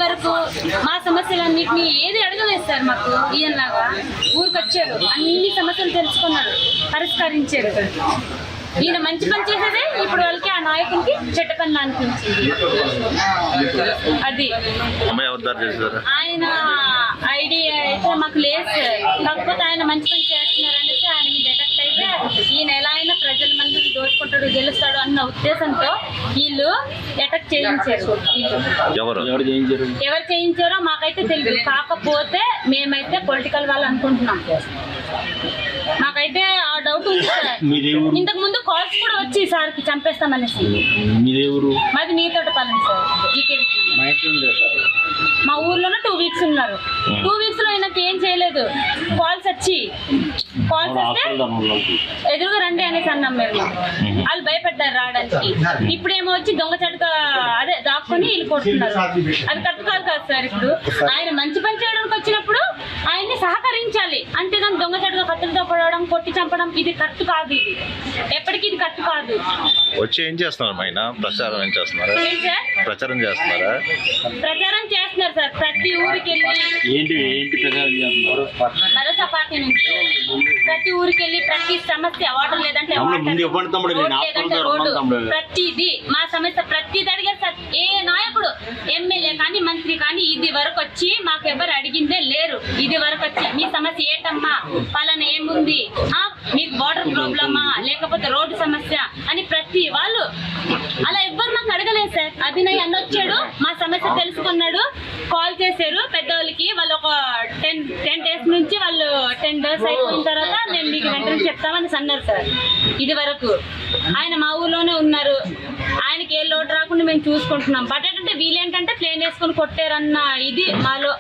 వరకు మా సమస్యలన్నింటినీ ఏది అడగలేదు సార్. మాకు ఈయనలాగా ఊరికి వచ్చాడు, అన్ని సమస్యలు తెలుసుకున్నాడు, పరిష్కరించాడు. ఈయన మంచి పని చేసేదే ఇప్పుడు వాళ్ళకి ఆ నాయకునికి చెడ్డ పని అనిపించింది. అది ఆయన ఐడియా అయితే మాకు లేదు సార్. కాకపోతే ఆయన మంచి పని చేస్తున్నారు అనేసి ఆయన మీద ఎఫెక్ట్ అయితే ఈయన ఎలా అయినా ప్రజల మందిని దోచుకుంటాడు, గెలుస్తాడు అన్న ఉద్దేశంతో వీళ్ళు అటాక్ చేయించారు. ఎవరు చేయించారో మాకైతే తెలియదు. కాకపోతే మేమైతే పొలిటికల్ వాళ్ళు అనుకుంటున్నాం. మాకైతే ఆ డౌట్ ఉంది సార్. ఇంతకు ముందు కాల్స్ కూడా వచ్చి సార్కి చంపేస్తామనేసి. మాది నీతోటపాలెం సార్. మా ఊర్లోనే 2 వీక్స్ ఉన్నారు. 2 వీక్స్ లో ఆయనకి ఏం చేయలేదు. కాల్స్ వస్తే ఎదురుగా రండి అనేసి అన్నాం మేము. వాళ్ళు భయపడ్డారు రావడానికి. ఇప్పుడేమో వచ్చి దొంగ చటుక అదే దాక్కుని వీళ్ళు కొడుతున్నారు. అది కరెక్ట్ కాదు కదా సార్. ఇప్పుడు ఆయన మంచి పని చేయడానికి వచ్చినప్పుడు ఆయన్ని సహకరించాలి. అంతేగాని దొంగ చటుక కత్తులతో పడడం, కొట్టి చంపడం ఇది కరెక్ట్ కాదు. ఇది ఎప్పటికీ ఇది కరెక్ట్ కాదు. వచ్చి ఏం చేస్తున్నారు ఆయన? ప్రచారం ఏం చేస్తున్నారు? ప్రచారం చేస్తున్నారా? ప్రచారం చేస్తున్నారు సార్. ప్రతి ఊరికి వెళ్ళి భరోసా పార్టీ నుంచి ప్రతి ఊరికి వెళ్ళి ప్రతి సమస్య వాటర్ లేదంటే రోడ్డు ప్రతిది మా సమస్య ప్రతిది అడిగారు సార్. ఏ నాయకుడు ఎమ్మెల్యే కానీ మంత్రి కానీ ఇది వరకు వచ్చి మాకు ఎవరు అడిగిందే లేరు. ఇది వరకు వచ్చి మీ సమస్య ఏంటమ్మా, పలానా ఏముంది, మీకు వాటర్ ప్రాబ్లమా లేకపోతే రోడ్డు సమస్య అని ప్రతి వాళ్ళు అలా ఎవ్వరు మాకు అడగలేదు సార్. అభినయ్ అన్న వచ్చాడు, మా సమస్య తెలుసుకున్నాడు, కాల్ చేశారు పెద్దవాళ్ళకి. వాళ్ళు ఒక 10 డేస్ నుంచి వాళ్ళు 10 డేస్ అయిపోయిన తర్వాత మేము మీకు వెంటనే చెప్తామని అన్నారు సార్. ఇది వరకు ఆయన మా ఊర్లోనే ఉన్నారు. ఆయనకి ఏ లోటు రాకుండా మేము చూసుకుంటున్నాం. బట్ ఏంటంటే వీళ్ళేంటంటే ప్లేన్ వేసుకొని కొట్టారన్న ఇది మాలో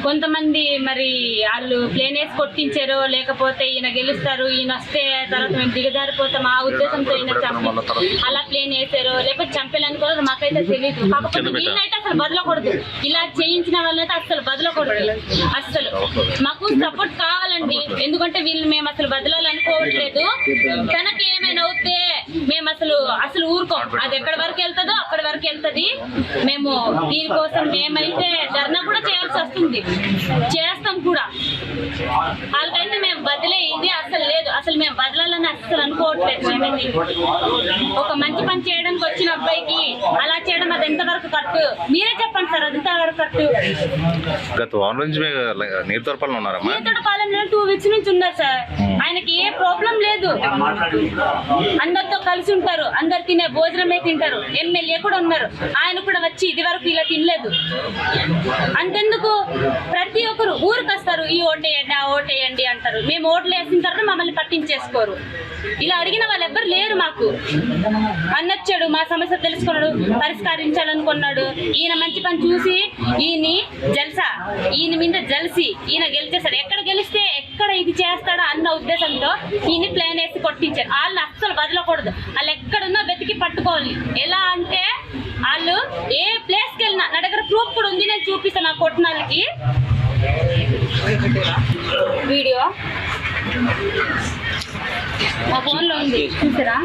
కొంతమంది. మరి వాళ్ళు ప్లేన్ వేసి కొట్టించారో లేకపోతే ఈయన గెలుస్తారు, ఈయన వస్తే తర్వాత మేము దిగజారిపోతాం ఆ ఉద్దేశంతో ఈయన చంపి అలా ప్లేన్ వేసారో లేకపోతే చంపేయాలనుకోలేదు మాకైతే తెలియదు. కాకపోతే వీళ్ళైతే అసలు బదలకూడదు. ఇలా చేయించిన వాళ్ళైతే అసలు బదలకూడదు. అస్సలు మాకు సపోర్ట్ కావాలండి. ఎందుకంటే వీళ్ళు మేము అసలు బదలాలనుకోవట్లేదు. తనకి ఏమైనా అవుతే మేము అసలు ఊరుకోం. అది ఎక్కడి వరకు వెళ్తుందో అక్కడి వరకు వెళ్తుంది. మేము దీనికోసం మేమైతే ధర్నా కూడా చేయాల్సి వస్తుంది, చేస్తాం కూడా. వాళ్ళకైతే మేము బదిలే ఇది అసలు లేదు. అసలు మేము బదలాలని అసలు అనుకోవట్లేదు. మేమైతే ఒక మంచి పని చేయడానికి వచ్చిన అబ్బాయికి అలా చేయడం అది ఎంతవరకు కరెక్ట్? మీరే చెప్పండి సార్, అది ఎంతవరకు కరెక్ట్? నీతోటపాలెంలో 2 వీక్స్ నుంచి ఉన్నారు సార్. ఆయనకి ఏ ప్రాబ్లం లేదు. అందరితో కలిసి ఉంటారు, అందరు తినే భోజనమే తింటారు. ఎమ్మెల్యే కూడా ఉన్నారు, ఆయన కూడా వచ్చి ఇది వరకు ఇలా తినలేదు. అంతెందుకు ప్రతి ఒక్కరు ఊరికి వస్తారు, ఈ ఓటేయండి ఆ ఓటేయండి అంటారు. మేము ఓట్లు వేసిన తర్వాత మమ్మల్ని పట్టించేసుకోరు. ఇలా అడిగిన వాళ్ళు ఎవ్వరు లేరు మాకు. అన్నొచ్చాడు, మా సమస్య తెలుసుకున్నాడు, పరిష్కరించాలనుకున్నాడు. ఈయన మంచి పని చూసి ఈయన మీద జల్సి ఈయన గెలిచేస్తాడు. ఎక్కడ గెలిస్తే ఎక్కడ ఇది చేస్తాడా అన్న ఉద్దేశంతో ఈయన ప్లాన్ వేసి కొట్టించారు. వాళ్ళని అస్సలు వదలకూడదు. వాళ్ళు ఎక్కడున్నా వెతికి పట్టుకోవాలి. ఎలా అంటే వాళ్ళు ఏ ప్లేస్కి వెళ్ళినా నా దగ్గర ప్రూఫ్ కూడా ఉంది, నేను చూపిస్తాను. నా కొట్టిన వాళ్ళకి వీడియో మా ఫోన్లో ఉంది, చూసారా?